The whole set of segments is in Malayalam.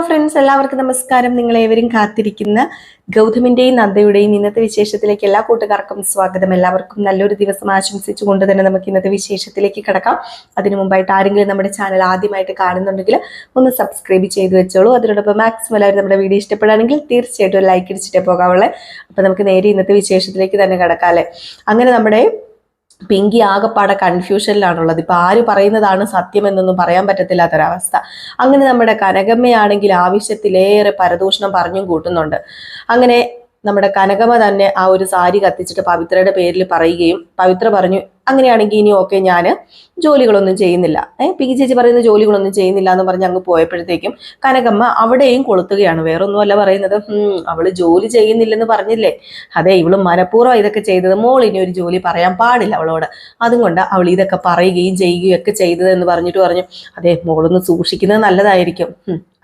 ഫ്രണ്ട്സ്, എല്ലാവർക്കും നമസ്കാരം. നിങ്ങളേവരും കാത്തിരിക്കുന്ന ഗൗതമിന്റെയും നന്ദയുടെയും ഇന്നത്തെ വിശേഷത്തിലേക്ക് എല്ലാ കൂട്ടുകാർക്കും സ്വാഗതം. എല്ലാവർക്കും നല്ലൊരു ദിവസം ആശംസിച്ചുകൊണ്ട് തന്നെ നമുക്ക് ഇന്നത്തെ വിശേഷത്തിലേക്ക് കിടക്കാം. അതിനു മുമ്പായിട്ട് ആരെങ്കിലും നമ്മുടെ ചാനൽ ആദ്യമായിട്ട് കാണുന്നുണ്ടെങ്കിൽ ഒന്ന് സബ്സ്ക്രൈബ് ചെയ്ത് വെച്ചോളൂ. അതിനോടൊപ്പം മാക്സിമം എല്ലാവരും നമ്മുടെ വീഡിയോ ഇഷ്ടപ്പെടുകയാണെങ്കിൽ തീർച്ചയായിട്ടും ഒരു ലൈക്ക് അടിച്ചിട്ടേ പോകാവുള്ളേ. അപ്പൊ നമുക്ക് നേരെ ഇന്നത്തെ വിശേഷത്തിലേക്ക് തന്നെ കിടക്കാം അല്ലേ. അങ്ങനെ നമ്മുടെ പിങ്കി ആകെപ്പാടെ കൺഫ്യൂഷനിലാണുള്ളത്. ഇപ്പൊ ആര് പറയുന്നതാണ് സത്യം എന്നൊന്നും പറയാൻ പറ്റത്തില്ലാത്തൊരവസ്ഥ. അങ്ങനെ നമ്മുടെ കനകമ്മയാണെങ്കിൽ ആവശ്യത്തിലേറെ പരദൂഷണം പറഞ്ഞും കൂട്ടുന്നുണ്ട്. അങ്ങനെ നമ്മുടെ കനകമ്മ തന്നെ ആ ഒരു സാരി കത്തിച്ചിട്ട് പവിത്രയുടെ പേരിൽ പറയുകയും പവിത്ര പറഞ്ഞു, അങ്ങനെയാണെങ്കിൽ ഇനി ഓക്കെ, ഞാൻ ജോലികളൊന്നും ചെയ്യുന്നില്ല, പിങ്കി ചേച്ചി പറയുന്ന ജോലികളൊന്നും ചെയ്യുന്നില്ല എന്ന് പറഞ്ഞ് അങ്ങ് പോയപ്പോഴത്തേക്കും കനകമ്മ അവിടെയും കൊളുത്തുകയാണ്. വേറൊന്നുമല്ല പറയുന്നത്, അവള് ജോലി ചെയ്യുന്നില്ലെന്ന് പറഞ്ഞില്ലേ, അതെ ഇവള് മനഃപൂർവ്വം ഇതൊക്കെ ചെയ്തത്. മോൾ ഇനി ഒരു ജോലി പറയാൻ പാടില്ല അവളോട്, അതുകൊണ്ട് അവൾ ഇതൊക്കെ പറയുകയും ചെയ്യുകയും ഒക്കെ ചെയ്തത് എന്ന് പറഞ്ഞിട്ട് പറഞ്ഞു. അതെ, മോളൊന്ന് സൂക്ഷിക്കുന്നത് നല്ലതായിരിക്കും.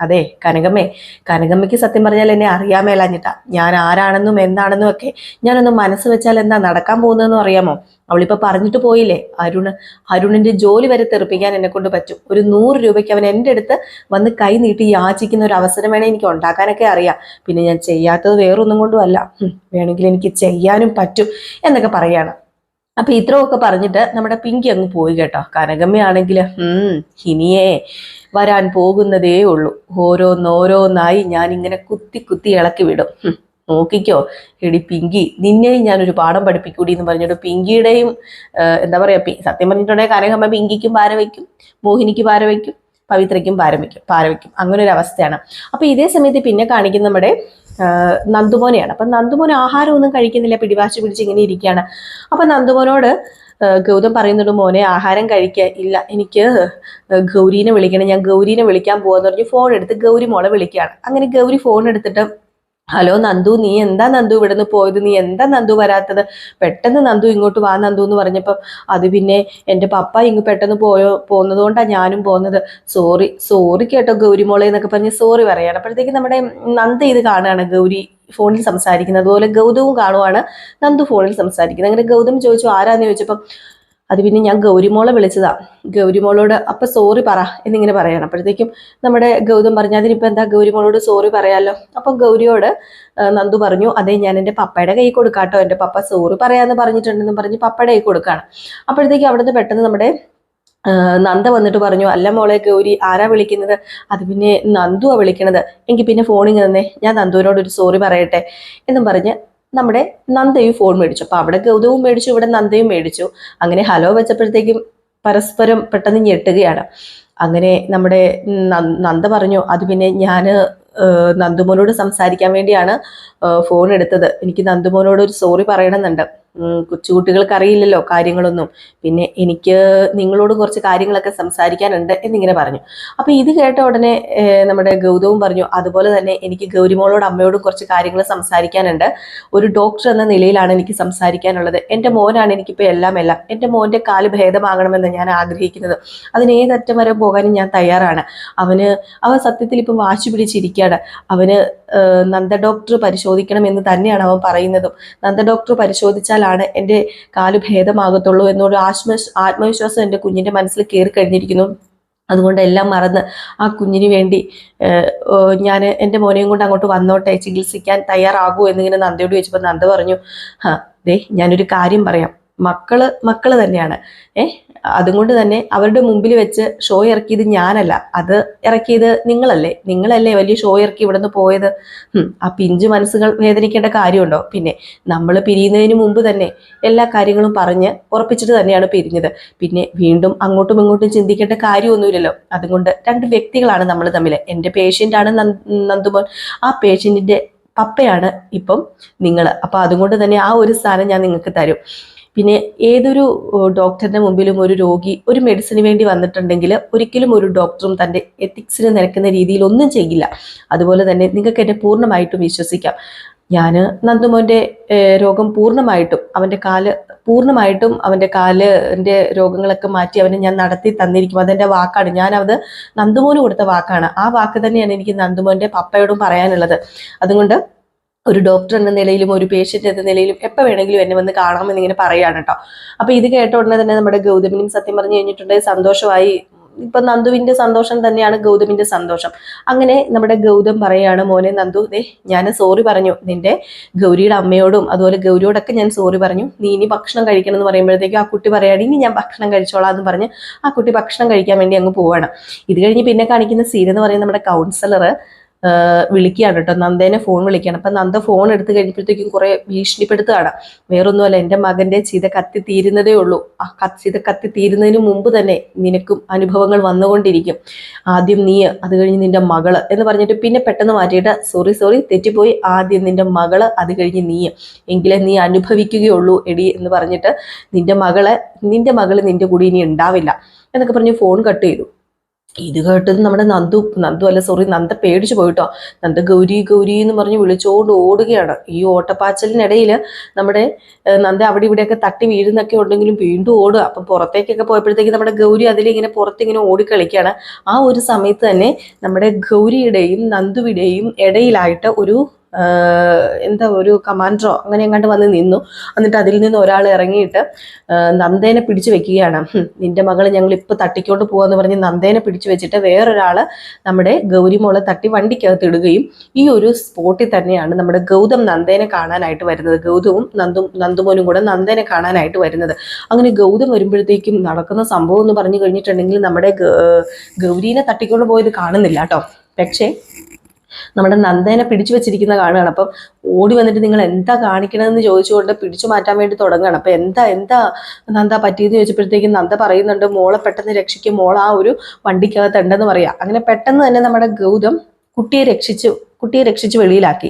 അതെ കനകമ്മയ്ക്ക് സത്യം പറഞ്ഞാൽ എന്നെ അറിയാമേലാഞ്ഞിട്ടാ. ഞാൻ ആരാണെന്നും എന്താണെന്നും ഒക്കെ ഞാനൊന്ന് മനസ്സ് വെച്ചാൽ എന്താ നടക്കാൻ പോകുന്നതെന്നും അറിയാമോ. അവളിപ്പോ പറഞ്ഞിട്ട് പോയില്ലേ, അരുണിന്റെ ജോലി വരെ തെറിപ്പിക്കാൻ എന്നെ കൊണ്ട് പറ്റും. ഒരു 100 രൂപയ്ക്ക് അവൻ എൻ്റെ അടുത്ത് വന്ന് കൈ നീട്ടി യാചിക്കുന്ന ഒരു അവസരം വേണേ എനിക്ക് ഉണ്ടാക്കാനൊക്കെ അറിയാം. പിന്നെ ഞാൻ ചെയ്യാത്തത് വേറൊന്നും കൊണ്ടും അല്ല, വേണമെങ്കിൽ എനിക്ക് ചെയ്യാനും പറ്റും എന്നൊക്കെ പറയാണ്. അപ്പൊ ഇത്രയൊക്കെ പറഞ്ഞിട്ട് നമ്മുടെ പിങ്കി അങ്ങ് പോയി കേട്ടോ. കനകമ്മയാണെങ്കിൽ ഇനിയേ വരാൻ പോകുന്നതേ ഉള്ളൂ, ഓരോന്നോരോന്നായി ഞാൻ ഇങ്ങനെ കുത്തി കുത്തി ഇളക്കി വിടും, നോക്കിക്കോ എടി പിങ്കി, നിന്നെയും ഞാനൊരു പാഠം പഠിപ്പിക്കൂടി എന്ന് പറഞ്ഞിട്ട് പിങ്കിയുടെയും എന്താ പറയാ, സത്യം പറഞ്ഞിട്ടുണ്ടെങ്കിൽ കനകമ്മ പിങ്കിക്കും പാര വയ്ക്കും, മോഹിനിക്ക് പാര വയ്ക്കും, പവിത്രയ്ക്കും പാര വയ്ക്കും അങ്ങനെ ഒരു അവസ്ഥയാണ്. അപ്പൊ ഇതേ സമയത്ത് പിന്നെ കാണിക്കുന്ന നമ്മുടെ നന്ദുമോനെയാണ്. അപ്പൊ നന്ദുമോൻ ആഹാരമൊന്നും കഴിക്കുന്നില്ല, പിടിവാശി പിടിച്ച് ഇങ്ങനെ ഇരിക്കുകയാണ്. അപ്പൊ നന്ദുമോനോട് ഗൗതം പറയുന്നുണ്ട്, മോനെ ആഹാരം കഴിക്കാൻ ഇല്ല, എനിക്ക് ഗൗരീനെ വിളിക്കണം, ഞാൻ ഗൗരീനെ വിളിക്കാൻ പോവാന്ന് പറഞ്ഞ് ഫോൺ എടുത്ത് ഗൗരി മോളെ വിളിക്കുകയാണ്. അങ്ങനെ ഗൗരി ഫോൺ എടുത്തിട്ട്, ഹലോ നന്ദു, നീ എന്താ നന്ദു ഇവിടുന്ന് പോയത്, നീ എന്താ നന്ദു വരാത്തത്, പെട്ടെന്ന് നന്ദു ഇങ്ങോട്ട് വാ നന്ദു എന്ന് പറഞ്ഞപ്പോൾ, അത് പിന്നെ എൻ്റെ പപ്പ ഇങ്ങ് പെട്ടെന്ന് പോകുന്നതുകൊണ്ടാണ് ഞാനും പോകുന്നത്, സോറി കേട്ടോ ഗൗരി മോളെ എന്നൊക്കെ പറഞ്ഞ് സോറി പറയാണ്. അപ്പോഴത്തേക്ക് നമ്മുടെ നന്ദ ഇത് കാണുകയാണ്, ഗൗരി ഫോണിൽ സംസാരിക്കുന്നത്. അതുപോലെ ഗൗതവും കാണുവാണ് നന്ദു ഫോണിൽ സംസാരിക്കുന്നത്. അങ്ങനെ ഗൗതം ചോദിച്ചു ആരാന്ന് ചോദിച്ചപ്പം, അത് പിന്നെ ഞാൻ ഗൗരിമോളെ വിളിച്ചതാ, ഗൗരിമോളോട് അപ്പൊ സോറി പറ എന്നിങ്ങനെ പറയണം. അപ്പോഴത്തേക്കും നമ്മുടെ ഗൗതം പറഞ്ഞു, അതിനിപ്പോ എന്താ, ഗൗരിമോളോട് സോറി പറയാലോ. അപ്പൊ ഗൗരിയോട് നന്ദു പറഞ്ഞു, അതെ ഞാൻ എൻ്റെ പപ്പയുടെ കൈ കൊടുക്കാട്ടോ, എൻ്റെ പപ്പ സോറി പറയാന്ന് പറഞ്ഞിട്ടുണ്ടെന്ന് പറഞ്ഞ് പപ്പയുടെ കൈ കൊടുക്കാണ്. അപ്പോഴത്തേക്കും അവിടുന്ന് പെട്ടെന്ന് നമ്മുടെ നന്ദ വന്നിട്ട് പറഞ്ഞു, അല്ല മോളെ ഗൗരി, ആരാ വിളിക്കുന്നത്, അത് പിന്നെ നന്ദുവാ വിളിക്കണത്, എങ്കിൽ പിന്നെ ഫോണിങ് തന്നെ, ഞാൻ നന്ദുവിനോട് ഒരു സോറി പറയട്ടെ എന്നും പറഞ്ഞ് നമ്മുടെ നന്ദയും ഫോൺ മേടിച്ചു. അപ്പൊ അവിടെ ഗൗതവും മേടിച്ചു, ഇവിടെ നന്ദയും മേടിച്ചു. അങ്ങനെ ഹലോ വെച്ചപ്പോഴത്തേക്കും പരസ്പരം പെട്ടെന്ന് ഞെട്ടുകയാണ്. അങ്ങനെ നമ്മുടെ നന്ദ പറഞ്ഞു, അത് പിന്നെ ഞാന് നന്ദുമോനോട് സംസാരിക്കാൻ വേണ്ടിയാണ് ഫോൺ എടുത്തത്, എനിക്ക് നന്ദുമോനോട് ഒരു സോറി പറയണമെന്നുണ്ട്, കൊച്ചുകുട്ടികൾക്ക് അറിയില്ലല്ലോ കാര്യങ്ങളൊന്നും, പിന്നെ എനിക്ക് നിങ്ങളോട് കുറച്ച് കാര്യങ്ങളൊക്കെ സംസാരിക്കാനുണ്ട് എന്നിങ്ങനെ പറഞ്ഞു. അപ്പൊ ഇത് കേട്ട ഉടനെ നമ്മുടെ ഗൗതവും പറഞ്ഞു, അതുപോലെ തന്നെ എനിക്ക് ഗൗരിമോളോട് അമ്മയോടും കുറച്ച് കാര്യങ്ങൾ സംസാരിക്കാനുണ്ട്, ഒരു ഡോക്ടർ എന്ന നിലയിലാണ് എനിക്ക് സംസാരിക്കാനുള്ളത്, എൻ്റെ മോനാണ് എനിക്കിപ്പോൾ എല്ലാം എൻ്റെ മോൻ്റെ കാല് ഭേദമാകണമെന്ന് ഞാൻ ആഗ്രഹിക്കുന്നത്, അതിന് ഏതറ്റം വരെ പോകാനും ഞാൻ തയ്യാറാണ്, അവൻ സത്യത്തിൽ ഇപ്പം വാശി പിടിച്ചിരിക്കുകയാണ്, അവന് നന്ദ ഡോക്ടർ പരിശോധിക്കണം എന്ന് തന്നെയാണ് അവൻ പറയുന്നതും, നന്ദ ഡോക്ടർ പരിശോധിച്ചാലാണ് എൻ്റെ കാല് ഭേദമാകത്തുള്ളൂ എന്നൊരു ആത്മവിശ്വാസം എൻ്റെ കുഞ്ഞിൻ്റെ മനസ്സിൽ കയറി കഴിഞ്ഞിരിക്കുന്നു. അതുകൊണ്ട് എല്ലാം മറന്ന് ആ കുഞ്ഞിന് വേണ്ടി ഞാൻ എൻ്റെ മോനെയും കൊണ്ട് അങ്ങോട്ട് വന്നോട്ടെ, ചികിത്സിക്കാൻ തയ്യാറാകൂ എന്നിങ്ങനെ നന്ദയോട് ചോദിച്ചപ്പോൾ നന്ദ പറഞ്ഞു, ദേ ഞാനൊരു കാര്യം പറയാം, മക്കള് തന്നെയാണ്, അതുകൊണ്ട് തന്നെ അവരുടെ മുമ്പിൽ വെച്ച് ഷോ ഇറക്കിയത് ഞാനല്ല, അത് ഇറക്കിയത് നിങ്ങളല്ലേ വലിയ ഷോ ഇറക്കി ഇവിടെ നിന്ന് പോയത്, ആ പിഞ്ചു മനസ്സുകൾ വേദനിക്കേണ്ട കാര്യമുണ്ടോ, പിന്നെ നമ്മൾ പിരിയുന്നതിന് മുമ്പ് തന്നെ എല്ലാ കാര്യങ്ങളും പറഞ്ഞ് ഉറപ്പിച്ചിട്ട് തന്നെയാണ് പിരിഞ്ഞത്, പിന്നെ വീണ്ടും അങ്ങോട്ടും ഇങ്ങോട്ടും ചിന്തിക്കേണ്ട കാര്യമൊന്നുമില്ലല്ലോ, അതുകൊണ്ട് 2 വ്യക്തികളാണ് നമ്മൾ തമ്മിൽ, എൻ്റെ പേഷ്യൻ്റാണ് നന്ദുമോൻ, ആ പേഷ്യൻറ്റിൻ്റെ പപ്പയാണ് ഇപ്പം നിങ്ങൾ, അപ്പൊ അതുകൊണ്ട് തന്നെ ആ ഒരു സ്ഥാനം ഞാൻ നിങ്ങൾക്ക് തരും, പിന്നെ ഏതൊരു ഡോക്ടറിന്റെ മുമ്പിലും ഒരു രോഗി ഒരു മെഡിസിന് വേണ്ടി വന്നിട്ടുണ്ടെങ്കിൽ ഒരിക്കലും ഒരു ഡോക്ടറും തൻ്റെ എത്തിക്സിന് നിരക്കുന്ന രീതിയിൽ ഒന്നും ചെയ്യില്ല, അതുപോലെ തന്നെ നിങ്ങൾക്ക് എന്നെ പൂർണ്ണമായിട്ടും വിശ്വസിക്കാം, ഞാൻ നന്ദുമോൻ്റെ രോഗം പൂർണ്ണമായിട്ടും അവൻ്റെ കാലിൻ്റെ രോഗങ്ങളൊക്കെ മാറ്റി അവനെ ഞാൻ നടത്തി തന്നിരിക്കും, അതെൻ്റെ വാക്കാണ്, ഞാനത് നന്ദുമോന് കൊടുത്ത വാക്കാണ്, ആ വാക്ക് തന്നെയാണ് എനിക്ക് നന്ദുമോൻ്റെ പപ്പയോടും പറയാനുള്ളത്, അതുകൊണ്ട് ഒരു ഡോക്ടർ എന്ന നിലയിലും ഒരു പേഷ്യന്റ് എന്ന നിലയിലും എപ്പോൾ വേണമെങ്കിലും എന്നെ വന്ന് കാണാമെന്ന് ഇങ്ങനെ പറയാണ് കേട്ടോ. അപ്പൊ ഇത് കേട്ട ഉടനെ തന്നെ നമ്മുടെ ഗൗതമിനും സത്യം പറഞ്ഞു കഴിഞ്ഞിട്ടുണ്ടെങ്കിൽ സന്തോഷമായി, ഇപ്പൊ നന്ദുവിന്റെ സന്തോഷം തന്നെയാണ് ഗൗതമിന്റെ സന്തോഷം. അങ്ങനെ നമ്മുടെ ഗൗതം പറയാണ്, മോനെ നന്ദു, ഞാൻ സോറി പറഞ്ഞു നിന്റെ ഗൗരിയുടെ അമ്മയോടും അതുപോലെ ഗൗരിയോടൊക്കെ ഞാൻ സോറി പറഞ്ഞു, നീ ഇനി ഭക്ഷണം കഴിക്കണം എന്ന് പറയുമ്പോഴത്തേക്കും ആ കുട്ടി പറയാണ് ഇനി ഞാൻ ഭക്ഷണം കഴിച്ചോളാം എന്ന് പറഞ്ഞ് ആ കുട്ടി ഭക്ഷണം കഴിക്കാൻ വേണ്ടി അങ്ങ് പോവാണ്. ഇത് കഴിഞ്ഞ് പിന്നെ കാണിക്കുന്ന സീൻ എന്ന് പറയുന്നത് നമ്മുടെ കൗൺസിലർ വിളിക്കുകയാണ് കേട്ടോ, നന്ദേനെ ഫോൺ വിളിക്കുകയാണ്. അപ്പൊ നന്ദ ഫോൺ എടുത്തു കഴിഞ്ഞപ്പോഴത്തേക്കും കുറെ ഭീഷണിപ്പെടുത്തുകയാണ്. വേറൊന്നുമല്ല, എൻ്റെ മകന്റെ ചിത കത്തി തീരുന്നതേ ഉള്ളൂ, ആ ചിത കത്തി തീരുന്നതിന് മുമ്പ് തന്നെ നിനക്കും അനുഭവങ്ങൾ വന്നുകൊണ്ടിരിക്കും, ആദ്യം നീ, അത് കഴിഞ്ഞ് നിന്റെ മകള് എന്ന് പറഞ്ഞിട്ട് പിന്നെ പെട്ടെന്ന് മാറ്റിയിട്ട് സോറി തെറ്റിപ്പോയി, ആദ്യം നിന്റെ മകള്, അത് കഴിഞ്ഞ് നീ, എങ്കിലേ നീ അനുഭവിക്കുകയുള്ളൂ എടി എന്ന് പറഞ്ഞിട്ട് നിന്റെ മകള് നിന്റെ കൂടി ഇനി ഉണ്ടാവില്ല എന്നൊക്കെ പറഞ്ഞ് ഫോൺ കട്ട് ചെയ്തു. ഇത് കേട്ടത് നമ്മുടെ നന്ദ പേടിച്ചു പോയിട്ടോ. നന്ദ ഗൗരി എന്ന് പറഞ്ഞ് വിളിച്ചോണ്ട് ഓടുകയാണ്. ഈ ഓട്ടപ്പാച്ചലിനിടയിൽ നമ്മുടെ നന്ദ അവിടെ ഇവിടെയൊക്കെ തട്ടി വീഴുന്നൊക്കെ ഉണ്ടെങ്കിലും വീണ്ടും ഓടുക. അപ്പം പുറത്തേക്കൊക്കെ പോയപ്പോഴത്തേക്ക് നമ്മുടെ ഗൗരി അതിലിങ്ങനെ പുറത്തിങ്ങനെ ഓടിക്കളിക്കുകയാണ്. ആ ഒരു സമയത്ത് തന്നെ നമ്മുടെ ഗൗരിയുടെയും നന്ദുവിടെയും ഇടയിലായിട്ട് ഒരു കമാൻഡറോ അങ്ങനെ എങ്ങാണ്ട് വന്ന് നിന്നു. എന്നിട്ട് അതിൽ നിന്ന് ഒരാൾ ഇറങ്ങിയിട്ട് നന്ദേനെ പിടിച്ചു വെക്കുകയാണ്. നിന്റെ മകളെ ഞങ്ങൾ ഇപ്പൊ തട്ടിക്കൊണ്ട് പോവാന്ന് പറഞ്ഞ് നന്ദേനെ പിടിച്ചു വെച്ചിട്ട് വേറൊരാള് നമ്മുടെ ഗൗരിമോളെ തട്ടി വണ്ടിക്കകത്ത് ഇടുകയും, ഈ ഒരു സ്പോട്ടിൽ തന്നെയാണ് നമ്മുടെ ഗൗതം നന്ദേനെ കാണാനായിട്ട് വരുന്നത്. ഗൗതവും നന്ദുമോനും കൂടെ നന്ദേനെ കാണാനായിട്ട് വരുന്നത്. അങ്ങനെ ഗൗതം വരുമ്പോഴത്തേക്കും നടക്കുന്ന സംഭവം എന്ന് പറഞ്ഞു കഴിഞ്ഞിട്ടുണ്ടെങ്കിൽ നമ്മുടെ ഗൗരീനെ തട്ടിക്കൊണ്ട് പോയത് കാണുന്നില്ല കേട്ടോ. പക്ഷേ നമ്മുടെ നന്ദേനെ പിടിച്ചു വെച്ചിരിക്കുന്ന കാണുകയാണ്. അപ്പം ഓടി വന്നിട്ട് നിങ്ങൾ എന്താ കാണിക്കണമെന്ന് ചോദിച്ചുകൊണ്ട് പിടിച്ചു മാറ്റാൻ വേണ്ടി തുടങ്ങുകയാണ്. അപ്പൊ എന്താ നന്ദ പറ്റിയെന്ന് ചോദിച്ചപ്പോഴത്തേക്കും നന്ദ പറയുന്നുണ്ട്, മോളെ പെട്ടെന്ന് രക്ഷിക്കും, മോൾ ആ ഒരു വണ്ടിക്കകത്ത് ഉണ്ടെന്ന് പറയാം. അങ്ങനെ പെട്ടെന്ന് തന്നെ നമ്മുടെ ഗൗതം കുട്ടിയെ രക്ഷിച്ച് വെളിയിലാക്കി.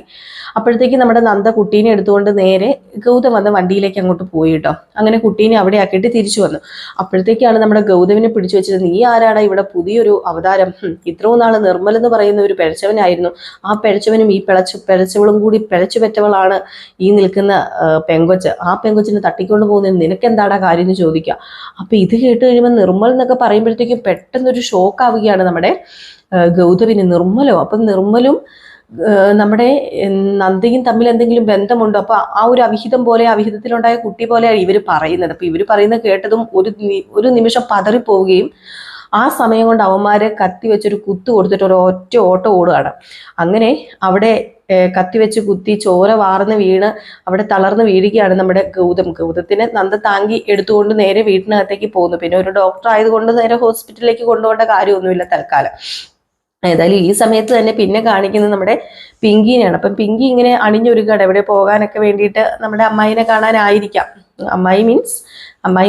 അപ്പോഴത്തേക്ക് നമ്മുടെ നന്ദ കുട്ടീനെ എടുത്തുകൊണ്ട് നേരെ ഗൗതം വന്ന വണ്ടിയിലേക്ക് അങ്ങോട്ട് പോയി കേട്ടോ. അങ്ങനെ കുട്ടീനെ അവിടെ ആക്കിയിട്ട് തിരിച്ചു വന്നു. അപ്പോഴത്തേക്കാണ് നമ്മുടെ ഗൗതമിനെ പിടിച്ചു വെച്ചത്. നീ ആരാടാ ഇവിടെ പുതിയൊരു അവതാരം? ഇത്രയും നാള് നിർമ്മൽ എന്ന് പറയുന്ന ഒരു പിഴച്ചവനായിരുന്നു, ആ പിഴച്ചവനും ഈ പിഴച്ചവളും കൂടി പിഴച്ചു പെറ്റവളാണ് ഈ നിൽക്കുന്ന പെങ്കൊച്ച്. ആ പെങ്കൊച്ചിനെ തട്ടിക്കൊണ്ട് പോകുന്നതിന് നിനക്ക് എന്താടാ കാര്യം എന്ന് ചോദിക്കുക. അപ്പൊ ഇത് കേട്ട് കഴിയുമ്പോൾ നിർമ്മൽ എന്നൊക്കെ പറയുമ്പോഴത്തേക്കും പെട്ടെന്നൊരു ഷോക്ക് ആവുകയാണ് നമ്മുടെ ഗൗതമിന്. അപ്പം നിർമ്മലും നമ്മുടെ നന്ദയും തമ്മിൽ എന്തെങ്കിലും ബന്ധമുണ്ടോ? അപ്പൊ ആ ഒരു അവിഹിതത്തിലുണ്ടായ കുട്ടി പോലെയാണ് ഇവര് പറയുന്നത്. അപ്പൊ ഇവര് പറയുന്നത് കേട്ടതും ഒരു നിമിഷം പതറിപ്പോവുകയും ആ സമയം കൊണ്ട് അവന്മാരെ കത്തി വെച്ചൊരു കുത്തു കൊടുത്തിട്ട് ഒരു ഒറ്റ ഓട്ടം ഓടുകയാണ്. അങ്ങനെ അവിടെ കത്തിവെച്ച് കുത്തി ചോര വാർന്ന് വീണ് അവിടെ തളർന്ന് വീഴുകയാണ് നമ്മുടെ ഗൗതത്തിനെ നന്ദ താങ്കി എടുത്തുകൊണ്ട് നേരെ വീട്ടിനകത്തേക്ക് പോകുന്നു. പിന്നെ ഒരു ഡോക്ടർ ആയതുകൊണ്ട് നേരെ ഹോസ്പിറ്റലിലേക്ക് കൊണ്ടുപോകേണ്ട കാര്യമൊന്നുമില്ല തൽക്കാലം. ഏതായാലും ഈ സമയത്ത് തന്നെ പിന്നെ കാണിക്കുന്നത് നമ്മുടെ പിങ്കിനെയാണ്. അപ്പം പിങ്കി ഇങ്ങനെ അണിഞ്ഞൊരുക്കാണ് എവിടെ പോകാനൊക്കെ വേണ്ടിയിട്ട്. നമ്മുടെ അമ്മായിനെ കാണാനായിരിക്കാം, അമ്മായി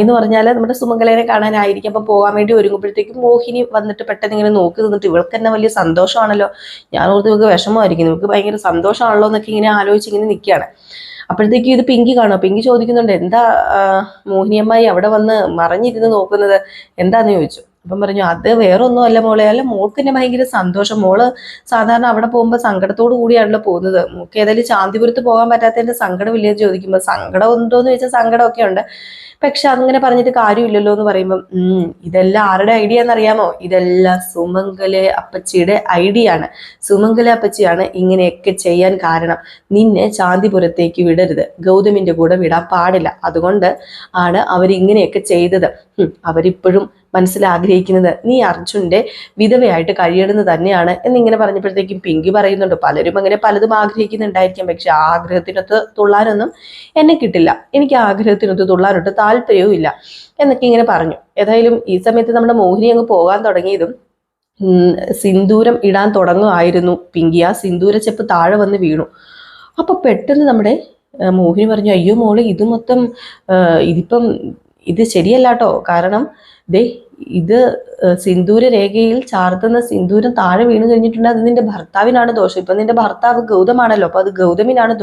എന്ന് പറഞ്ഞാൽ നമ്മുടെ സുമംഗലേനെ കാണാനായിരിക്കും. അപ്പം പോകാൻ വേണ്ടി ഒരുങ്ങുമ്പോഴത്തേക്കും മോഹിനി വന്നിട്ട് പെട്ടെന്ന് ഇങ്ങനെ നോക്കി നിന്നിട്ട്, ഇവൾക്ക് തന്നെ വലിയ സന്തോഷമാണല്ലോ, ഞാൻ ഓർത്ത് ഇവൾക്ക് വിഷമമായിരിക്കും, ഇവൾക്ക് ഭയങ്കര സന്തോഷമാണല്ലോ എന്നൊക്കെ ഇങ്ങനെ ആലോചിച്ച് ഇങ്ങനെ നിൽക്കുകയാണ്. അപ്പോഴത്തേക്കും ഇത് പിങ്കി കാണും. പിങ്കി ചോദിക്കുന്നുണ്ട്, എന്താ മോഹിനിയമ്മായി അവിടെ വന്ന് മറഞ്ഞിരുന്ന് നോക്കുന്നത്, എന്താന്ന് ചോദിച്ചു. അപ്പം പറഞ്ഞു, അത് വേറെ ഒന്നും അല്ല മോളെ, അല്ല മോൾക്ക് തന്നെ ഭയങ്കര സന്തോഷം, മോള് സാധാരണ അവിടെ പോകുമ്പോൾ സങ്കടത്തോടു കൂടിയാണല്ലോ പോകുന്നത്, മോൾക്ക് ഏതായാലും ശാന്തിപുരത്ത് പോകാൻ പറ്റാത്തതിന്റെ സങ്കടമില്ലെന്ന് ചോദിക്കുമ്പോൾ സങ്കടം ഉണ്ടോന്ന് ചോദിച്ചാൽ സങ്കടമൊക്കെ ഉണ്ട്, പക്ഷെ അങ്ങനെ പറഞ്ഞിട്ട് കാര്യമില്ലല്ലോ എന്ന് പറയുമ്പം ഇതെല്ലാം ആരുടെ ഐഡിയ എന്നറിയാമോ? ഇതെല്ലാം സുമംഗല അപ്പച്ചിയുടെ ഐഡിയ ആണ്. സുമംഗല അപ്പച്ചിയാണ് ഇങ്ങനെയൊക്കെ ചെയ്യാൻ കാരണം. നിന്നെ ശാന്തിപുരത്തേക്ക് വിടരുത്, ഗൗതമിന്റെ കൂടെ വിടാൻ പാടില്ല, അതുകൊണ്ട് ആണ് അവരിങ്ങനെയൊക്കെ ചെയ്തത്. അവരിപ്പോഴും മനസ്സിലാഗ്രഹിക്കുന്നത് നീ അർജുന്റെ വിധവയായിട്ട് കഴിയണമെന്ന് തന്നെയാണ് എന്നിങ്ങനെ പറഞ്ഞപ്പോഴത്തേക്കും പിങ്കി പറയുന്നുണ്ട്, പലരും അങ്ങനെ പലതും ആഗ്രഹിക്കുന്നുണ്ടായിരിക്കാം, പക്ഷെ ആ ആഗ്രഹത്തിനൊത്ത് തുള്ളാനൊന്നും എന്നെ കിട്ടില്ല, എനിക്ക് ആഗ്രഹത്തിനൊത്ത് തുള്ളാനൊട്ട് താല്പര്യവും ഇല്ല എന്നൊക്കെ ഇങ്ങനെ പറഞ്ഞു. ഏതായാലും ഈ സമയത്ത് നമ്മുടെ മോഹിനി അങ്ങ് പോകാൻ തുടങ്ങിയതും സിന്ദൂരം ഇടാൻ തുടങ്ങുമായിരുന്നു പിങ്കി. ആ സിന്ദൂര ചെപ്പ് താഴെ വന്ന് വീണു. അപ്പൊ പെട്ടെന്ന് നമ്മുടെ മോഹിനി പറഞ്ഞു, അയ്യോ മോളെ, ഇത് മൊത്തം ഇത് ശരിയല്ല കേട്ടോ, കാരണം ഇത് സിന്ദൂര രേഖയിൽ ചാർത്തുന്ന സിന്ദൂരം താഴെ വീണ് കഴിഞ്ഞിട്ടുണ്ട്, അത് നിന്റെ ഭർത്താവിനാണ് ദോഷം. ഇപ്പൊ നിന്റെ ഭർത്താവ് ഗൗതമാണല്ലോ, അപ്പൊ അത് ഗൗതമിനാണ്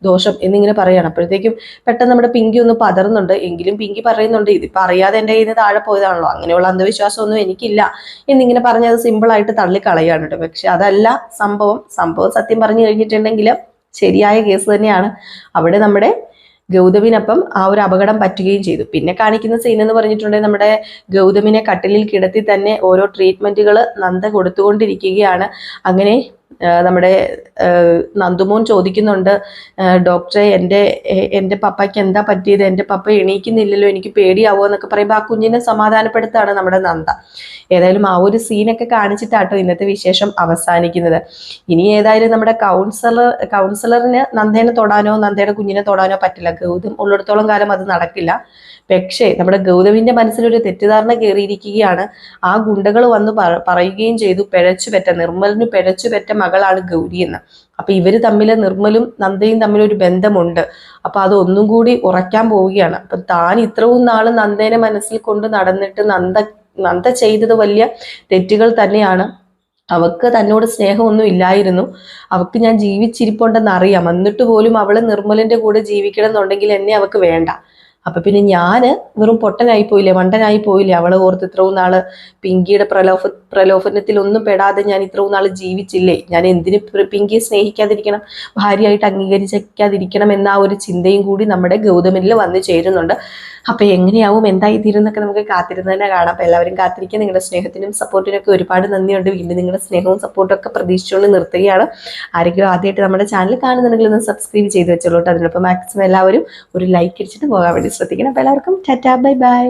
ദോഷം എന്നിങ്ങനെ പറയാണ്. അപ്പോഴത്തേക്കും പെട്ടെന്ന് നമ്മുടെ പിങ്കി ഒന്ന് പതറുന്നുണ്ട്. എങ്കിലും പിങ്കി പറയുന്നുണ്ട്, ഇതിപ്പോ അറിയാതെ എൻ്റെ കയ്യിൽ നിന്ന് താഴെ പോയതാണല്ലോ, അങ്ങനെയുള്ള അന്ധവിശ്വാസമൊന്നും എനിക്കില്ല എന്നിങ്ങനെ പറഞ്ഞ് അത് സിമ്പിളായിട്ട് തള്ളിക്കളയാണ് കേട്ടോ. പക്ഷെ അതല്ല സംഭവം സത്യം പറഞ്ഞു കഴിഞ്ഞിട്ടുണ്ടെങ്കിൽ ശരിയായ കേസ് തന്നെയാണ്. അവിടെ നമ്മുടെ ഗൗതമിനപ്പം ആ ഒരു അപകടം പറ്റുകയും ചെയ്തു. പിന്നെ കാണിക്കുന്ന സീൻ എന്ന് പറഞ്ഞിട്ടുണ്ടെങ്കിൽ നമ്മുടെ ഗൗതമിനെ കട്ടിലിൽ കിടത്തി തന്നെ ഓരോ ട്രീറ്റ്മെന്റുകൾ നന്ദ കൊടുത്തുകൊണ്ടിരിക്കുകയാണ്. അങ്ങനെ നമ്മുടെ നന്ദുമോൻ ചോദിക്കുന്നുണ്ട്, ഡോക്ടറെ എൻ്റെ പപ്പയ്ക്ക് എന്താ പറ്റിയത്, എൻ്റെ പപ്പ എണീക്കുന്നില്ലല്ലോ, എനിക്ക് പേടിയാവോ എന്നൊക്കെ പറയുമ്പോൾ ആ കുഞ്ഞിനെ സമാധാനപ്പെടുത്താണ് നമ്മുടെ നന്ദ. ഏതായാലും ആ ഒരു സീനൊക്കെ കാണിച്ചിട്ടാട്ടോ ഇന്നത്തെ വിശേഷം അവസാനിക്കുന്നത്. ഇനി ഏതായാലും നമ്മുടെ കൗൺസിലറിന് നന്ദേനെ തൊടാനോ നന്ദയുടെ കുഞ്ഞിനെ തൊടാനോ പറ്റില്ല. ഗൗതം ഉള്ളിടത്തോളം കാലം അത് നടക്കില്ല. പക്ഷേ നമ്മുടെ ഗൗതമിന്റെ മനസ്സിലൊരു തെറ്റിദ്ധാരണ കയറിയിരിക്കുകയാണ്. ആ ഗുണ്ടകൾ വന്ന് പറയുകയും ചെയ്തു, നിർമ്മലിന് പിഴച്ചുപെറ്റ മകളാണ് ഗൗരി എന്ന്. അപ്പൊ ഇവര് തമ്മിൽ, നിർമ്മലും നന്ദയും തമ്മിൽ ഒരു ബന്ധമുണ്ട്. അപ്പൊ അത് ഒന്നും കൂടി ഉറയ്ക്കാൻ പോവുകയാണ്. അപ്പൊ താൻ ഇത്രയും നാള് നന്ദേനെ മനസ്സിൽ കൊണ്ട് നടന്നിട്ട് നന്ദ ചെയ്തത് വലിയ തെറ്റുകൾ തന്നെയാണ്. അവക്ക് തന്നോട് സ്നേഹമൊന്നും ഇല്ലായിരുന്നു. അവക്ക് ഞാൻ ജീവിച്ചിരിപ്പുണ്ടെന്ന് അറിയാം. എന്നിട്ട് പോലും അവള് നിർമ്മലിന്റെ കൂടെ ജീവിക്കണം എന്നുണ്ടെങ്കിൽ എന്നെ അവക്ക് വേണ്ട. അപ്പൊ പിന്നെ ഞാന് വെറും പൊട്ടനായി പോയില്ലേ, മണ്ടനായി പോയില്ലേ, അവളെ ഓർത്ത് ഇത്രയും നാള് പിങ്കിയുടെ പ്രലോഭനത്തിൽ ഒന്നും പെടാതെ ഞാൻ ഇത്രയും നാള് ജീവിച്ചില്ലേ. ഞാൻ എന്തിന് പിങ്കിയെ സ്നേഹിക്കാതിരിക്കണം, ഭാര്യയായിട്ട് അംഗീകരിക്കാതിരിക്കണം എന്ന ആ ഒരു ചിന്തയും കൂടി നമ്മുടെ ഗൗതമിനിൽ വന്നു ചേരുന്നുണ്ട്. അപ്പൊ എങ്ങനെയാവും, എന്തായി തീരുന്നൊക്കെ നമുക്ക് കാത്തിരുന്ന് തന്നെ കാണാം. അപ്പൊ എല്ലാവരും കാത്തിരിക്കുക. നിങ്ങളുടെ സ്നേഹത്തിനും സപ്പോർട്ടിനും ഒക്കെ ഒരുപാട് നന്ദിയുണ്ട്. വീണ്ടും നിങ്ങളുടെ സ്നേഹവും സപ്പോർട്ടും ഒക്കെ പ്രതീക്ഷിച്ചുകൊണ്ട് നിർത്തുകയാണ്. ആരെങ്കിലും ആദ്യമായിട്ട് നമ്മുടെ ചാനൽ കാണുന്നുണ്ടെങ്കിൽ ഒന്ന് സബ്സ്ക്രൈബ് ചെയ്ത് വെച്ചോളൂ. അതിനൊപ്പം മാക്സിമം എല്ലാവരും ഒരു ലൈക്ക് അടിച്ചിട്ട് പോകാൻ വേണ്ടി ശ്രദ്ധിക്കണം. അപ്പൊ എല്ലാവർക്കും ടാറ്റാ, ബൈ ബൈ.